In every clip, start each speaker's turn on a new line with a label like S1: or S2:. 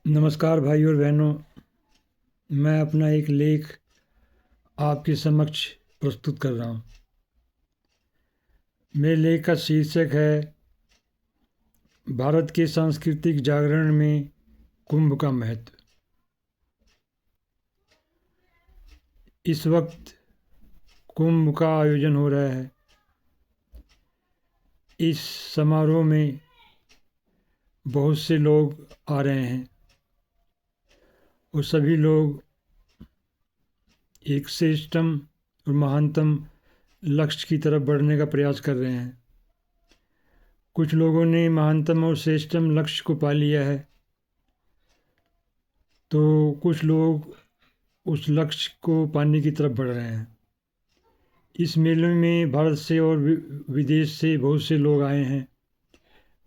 S1: नमस्कार भाई और बहनों। मैं अपना एक लेख आपके समक्ष प्रस्तुत कर रहा हूँ। मेरे लेख का शीर्षक है भारत के सांस्कृतिक जागरण में कुंभ का महत्व। इस वक्त कुंभ का आयोजन हो रहा है। इस समारोह में बहुत से लोग आ रहे हैं और सभी लोग एक श्रेष्ठतम और महानतम लक्ष्य की तरफ बढ़ने का प्रयास कर रहे हैं। कुछ लोगों ने महानतम और श्रेष्ठतम लक्ष्य को पा लिया है, तो कुछ लोग उस लक्ष्य को पाने की तरफ बढ़ रहे हैं। इस मेले में भारत से और विदेश से बहुत से लोग आए हैं।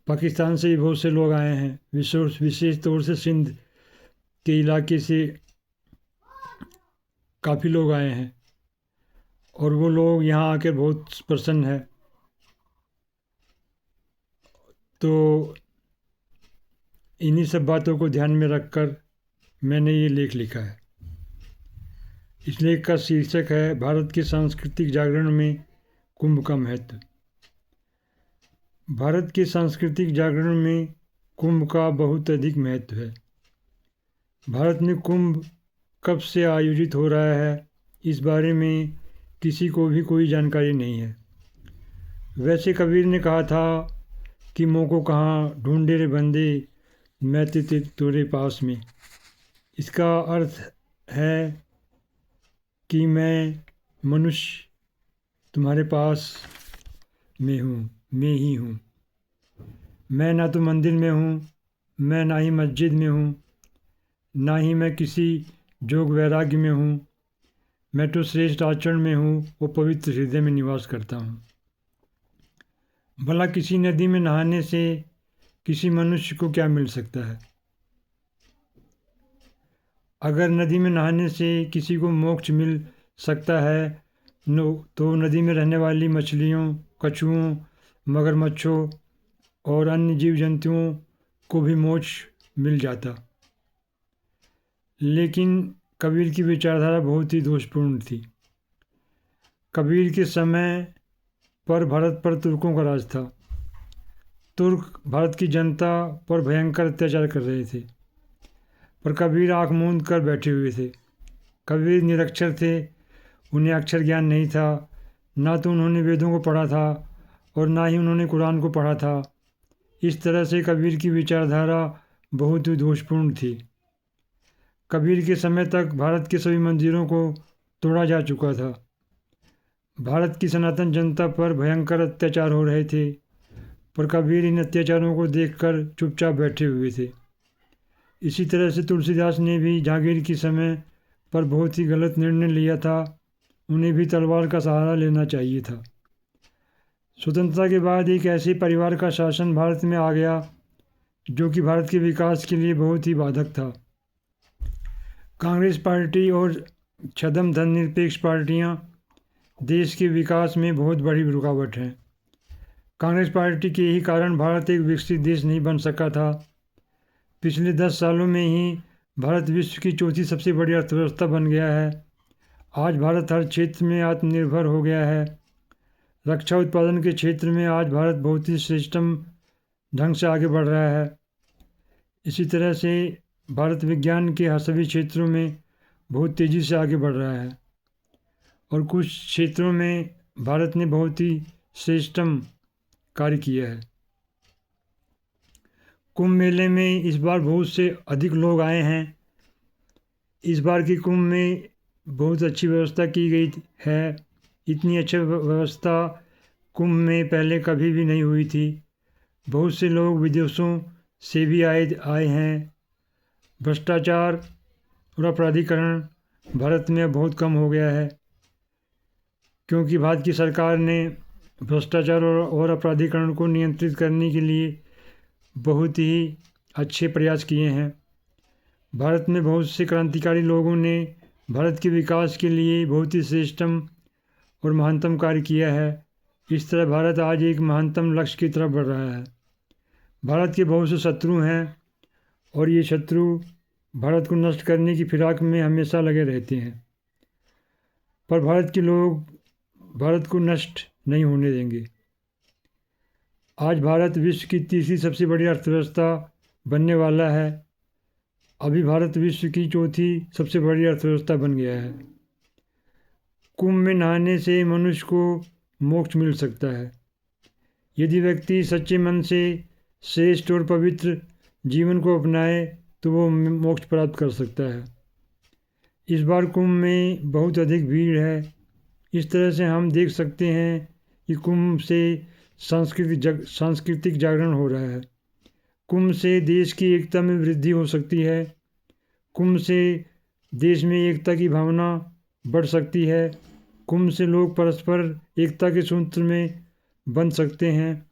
S1: पाकिस्तान से भी बहुत से लोग आए हैं। विशेष तौर से सिंध के इलाके से काफ़ी लोग आए हैं और वो लोग यहाँ आकर बहुत प्रसन्न है। तो इन्हीं सब बातों को ध्यान में रखकर मैंने ये लेख लिखा है। इस लेख का शीर्षक है भारत के सांस्कृतिक जागरण में कुंभ का महत्व। भारत के सांस्कृतिक जागरण में कुंभ का बहुत अधिक महत्व है। भारत में कुंभ कब से आयोजित हो रहा है, इस बारे में किसी को भी कोई जानकारी नहीं है। वैसे कबीर ने कहा था कि मोको कहाँ ढूंढे रे बंदे, मैं तेरे पास में। इसका अर्थ है कि मैं मनुष्य तुम्हारे पास में हूँ, मैं ही हूँ। मैं ना तो मंदिर में हूँ, मैं ना ही मस्जिद में हूँ, ना ही मैं किसी जोग वैराग्य में हूँ। मैं तो श्रेष्ठ आचरण में हूँ, वो पवित्र हृदय में निवास करता हूँ। भला किसी नदी में नहाने से किसी मनुष्य को क्या मिल सकता है? अगर नदी में नहाने से किसी को मोक्ष मिल सकता है तो नदी में रहने वाली मछलियों, कछुओं, मगरमच्छों और अन्य जीव जंतुओं को भी मोक्ष मिल जाता। लेकिन कबीर की विचारधारा बहुत ही दोषपूर्ण थी। कबीर के समय पर भारत पर तुर्कों का राज था। तुर्क भारत की जनता पर भयंकर अत्याचार कर रहे थे, पर कबीर आँख मूंद कर बैठे हुए थे। कबीर निरक्षर थे, उन्हें अक्षर ज्ञान नहीं था। ना तो उन्होंने वेदों को पढ़ा था और ना ही उन्होंने कुरान को पढ़ा था। इस तरह से कबीर की विचारधारा बहुत ही दोषपूर्ण थी। कबीर के समय तक भारत के सभी मंदिरों को तोड़ा जा चुका था। भारत की सनातन जनता पर भयंकर अत्याचार हो रहे थे, पर कबीर इन अत्याचारों को देखकर चुपचाप बैठे हुए थे। इसी तरह से तुलसीदास ने भी जहांगीर के समय पर बहुत ही गलत निर्णय लिया था। उन्हें भी तलवार का सहारा लेना चाहिए था। स्वतंत्रता के बाद एक ऐसे परिवार का शासन भारत में आ गया जो कि भारत के विकास के लिए बहुत ही बाधक था। कांग्रेस पार्टी और छद्म धर्मनिरपेक्ष पार्टियां देश के विकास में बहुत बड़ी रुकावट हैं। कांग्रेस पार्टी के ही कारण भारत एक विकसित देश नहीं बन सका था। पिछले 10 सालों में ही भारत विश्व की चौथी सबसे बड़ी अर्थव्यवस्था बन गया है। आज भारत हर क्षेत्र में आत्मनिर्भर हो गया है। रक्षा उत्पादन के क्षेत्र में आज भारत बहुत ही श्रेष्ठतम ढंग से आगे बढ़ रहा है। इसी तरह से भारत विज्ञान के सभी क्षेत्रों में बहुत तेज़ी से आगे बढ़ रहा है और कुछ क्षेत्रों में भारत ने बहुत ही श्रेष्ठतम कार्य किया है। कुंभ मेले में इस बार बहुत से अधिक लोग आए हैं। इस बार के कुंभ में बहुत अच्छी व्यवस्था की गई है। इतनी अच्छी व्यवस्था कुंभ में पहले कभी भी नहीं हुई थी। बहुत से लोग विदेशों से भी आए हैं। भ्रष्टाचार और अपराधीकरण भारत में अब बहुत कम हो गया है, क्योंकि भारत की सरकार ने भ्रष्टाचार और अपराधीकरण को नियंत्रित करने के लिए बहुत ही अच्छे प्रयास किए हैं। भारत में बहुत से क्रांतिकारी लोगों ने भारत के विकास के लिए बहुत ही श्रेष्ठतम और महानतम कार्य किया है। इस तरह भारत आज एक महानतम लक्ष्य की तरफ बढ़ रहा है। भारत के बहुत से शत्रु हैं और ये शत्रु भारत को नष्ट करने की फिराक में हमेशा लगे रहते हैं। पर भारत के लोग भारत को नष्ट नहीं होने देंगे। आज भारत विश्व की तीसरी सबसे बड़ी अर्थव्यवस्था बनने वाला है। अभी भारत विश्व की चौथी सबसे बड़ी अर्थव्यवस्था बन गया है। कुंभ में नहाने से मनुष्य को मोक्ष मिल सकता है। यदि व्यक्ति सच्चे मन से श्रेष्ठ और पवित्र जीवन को अपनाए तो वो मोक्ष प्राप्त कर सकता है। इस बार कुंभ में बहुत अधिक भीड़ है। इस तरह से हम देख सकते हैं कि कुंभ से सांस्कृतिक जागरण हो रहा है। कुंभ से देश की एकता में वृद्धि हो सकती है। कुंभ से देश में एकता की भावना बढ़ सकती है। कुंभ से लोग परस्पर एकता के सूत्र में बंध सकते हैं।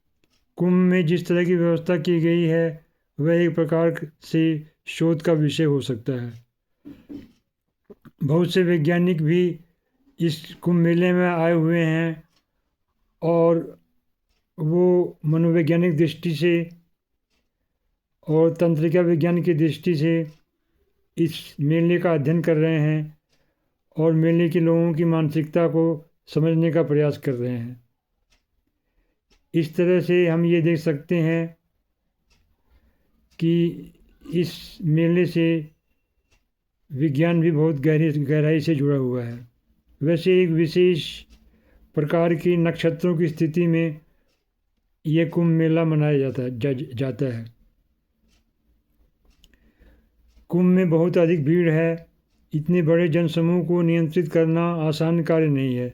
S1: कुंभ में जिस तरह की व्यवस्था की गई है वह एक प्रकार से शोध का विषय हो सकता है। बहुत से वैज्ञानिक भी इस कुंभ मेले में आए हुए हैं और वो मनोवैज्ञानिक दृष्टि से और तंत्रिका विज्ञान की दृष्टि से इस मेले का अध्ययन कर रहे हैं और मेले के लोगों की मानसिकता को समझने का प्रयास कर रहे हैं। इस तरह से हम ये देख सकते हैं कि इस मेले से विज्ञान भी बहुत गहराई से जुड़ा हुआ है। वैसे एक विशेष प्रकार की नक्षत्रों की स्थिति में यह कुंभ मेला मनाया जाता है। कुंभ में बहुत अधिक भीड़ है। इतने बड़े जनसमूह को नियंत्रित करना आसान कार्य नहीं है,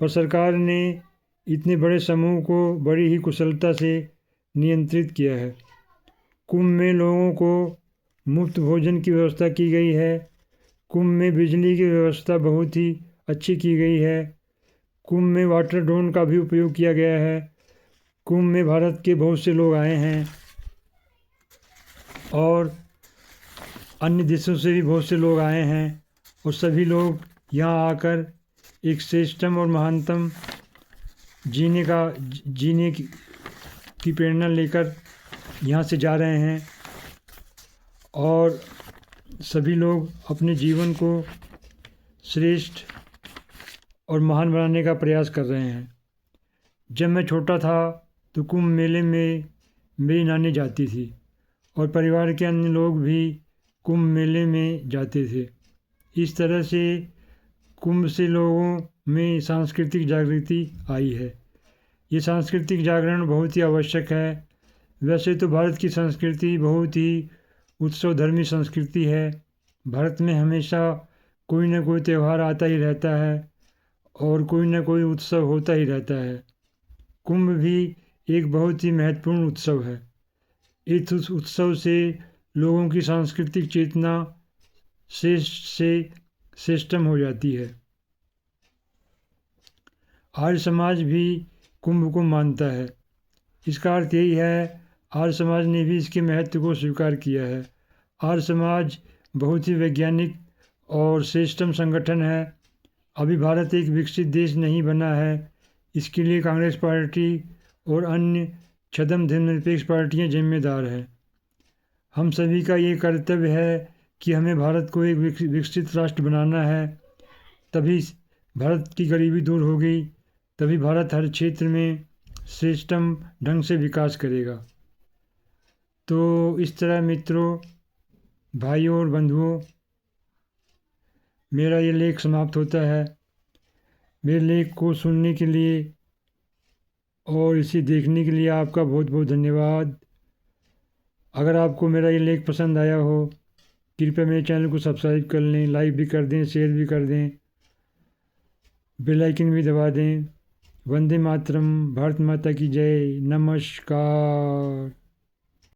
S1: पर सरकार ने इतने बड़े समूह को बड़ी ही कुशलता से नियंत्रित किया है। कुंभ में लोगों को मुफ्त भोजन की व्यवस्था की गई है। कुंभ में बिजली की व्यवस्था बहुत ही अच्छी की गई है। कुंभ में वाटर ड्रोन का भी उपयोग किया गया है। कुंभ में भारत के बहुत से लोग आए हैं और अन्य देशों से भी बहुत से लोग आए हैं और सभी लोग यहाँ आकर एक श्रेष्ठतम और महानतम जीने की प्रेरणा लेकर यहाँ से जा रहे हैं और सभी लोग अपने जीवन को श्रेष्ठ और महान बनाने का प्रयास कर रहे हैं। जब मैं छोटा था तो कुंभ मेले में मेरी नानी जाती थी और परिवार के अन्य लोग भी कुंभ मेले में जाते थे। इस तरह से कुंभ से लोगों में सांस्कृतिक जागृति आई है। ये सांस्कृतिक जागरण बहुत ही आवश्यक है। वैसे तो भारत की संस्कृति बहुत ही उत्सवधर्मी संस्कृति है। भारत में हमेशा कोई न कोई त्यौहार आता ही रहता है और कोई न कोई उत्सव होता ही रहता है। कुंभ भी एक बहुत ही महत्वपूर्ण उत्सव है। इस उत्सव से लोगों की सांस्कृतिक चेतना श्रेष्ठतम हो जाती है। आर्य समाज भी कुंभ को मानता है। इसका अर्थ यही है आर्य समाज ने भी इसके महत्व को स्वीकार किया है। आर्य समाज बहुत ही वैज्ञानिक और श्रेष्ठतम संगठन है। अभी भारत एक विकसित देश नहीं बना है। इसके लिए कांग्रेस पार्टी और अन्य छद्म धर्मनिरपेक्ष पार्टियां जिम्मेदार हैं। हम सभी का ये कर्तव्य है कि हमें भारत को एक विकसित राष्ट्र बनाना है। तभी भारत की गरीबी दूर होगी, तभी भारत हर क्षेत्र में श्रेष्ठतम ढंग से विकास करेगा। तो इस तरह मित्रों, भाइयों और बंधुओं, मेरा ये लेख समाप्त होता है। मेरे लेख को सुनने के लिए और इसे देखने के लिए आपका बहुत बहुत धन्यवाद। अगर आपको मेरा ये लेख पसंद आया हो, कृपया मेरे चैनल को सब्सक्राइब कर लें, लाइक भी कर दें, शेयर भी कर दें, बेल आइकन भी दबा दें। वंदे मातरम। भारत माता की जय। नमस्कार।